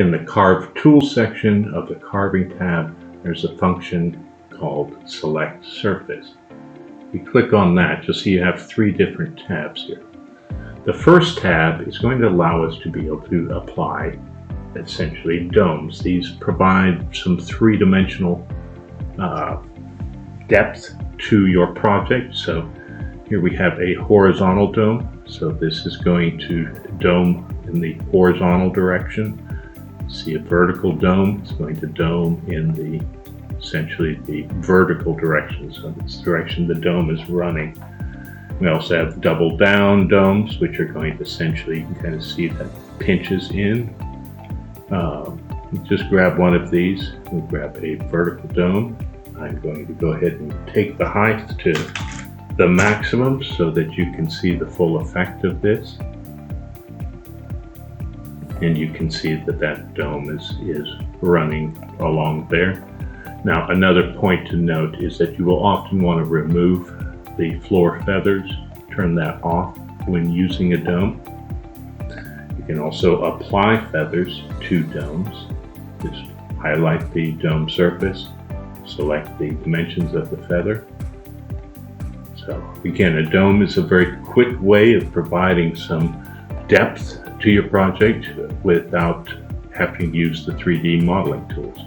In the Carve Tools section of the Carving tab, there's a function called Select Surface. You click on that, you'll see you have three different tabs here. The first tab is going to allow us to be able to apply essentially domes. These provide some three-dimensional depth to your project. So here we have a horizontal dome. So this is going to dome in the horizontal direction. See a vertical dome, it's going to dome in the essentially the vertical direction. So this direction the dome is running. We also have double down domes, which are going to essentially, you can kind of see that pinches in. Just grab one of these. We'll grab a vertical dome. I'm going to go ahead and take the height to the maximum so that you can see the full effect of this. And you can see that that dome is running along there. Now, another point to note is that you will often want to remove the floor feathers, turn that off when using a dome. You can also apply feathers to domes. Just highlight the dome surface, select the dimensions of the feather. So again, a dome is a very quick way of providing some depth to your project without having to use the 3D modeling tools.